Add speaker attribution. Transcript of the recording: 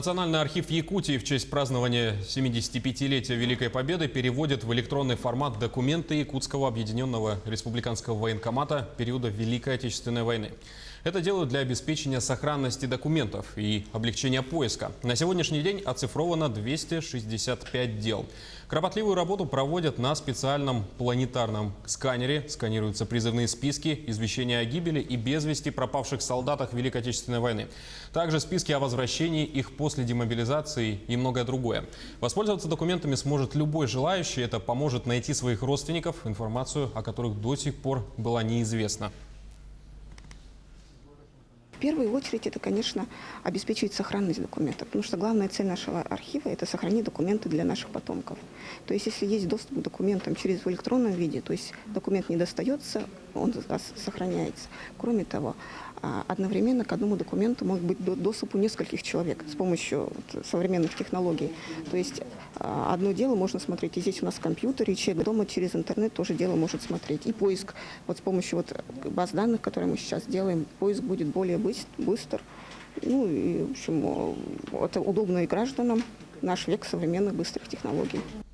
Speaker 1: Национальный архив Якутии в честь празднования 75-летия Великой Победы переводит в электронный формат документы Якутского объединенного республиканского военкомата периода Великой Отечественной войны. Это делают для обеспечения сохранности документов и облегчения поиска. На сегодняшний день оцифровано 265 дел. Кропотливую работу проводят на специальном планетарном сканере. Сканируются призывные списки, извещения о гибели и без вести пропавших солдатах Великой Отечественной войны. Также списки о возвращении их после демобилизации и многое другое. Воспользоваться документами сможет любой желающий. Это поможет найти своих родственников, информацию о которых до сих пор была неизвестна.
Speaker 2: В первую очередь это, конечно, обеспечивает сохранность документов, потому что главная цель нашего архива – это сохранить документы для наших потомков. То есть если есть доступ к документам в электронном виде, то есть документ не достается, он сохраняется. Кроме того, одновременно к одному документу может быть доступ у нескольких человек с помощью современных технологий. То есть одно дело можно смотреть и здесь у нас в компьютере, и человек дома через интернет тоже дело может смотреть. И поиск с помощью баз данных, которые мы сейчас делаем, поиск будет более быстр. Ну и, в общем, это удобно и гражданам. Наш век современных быстрых технологий.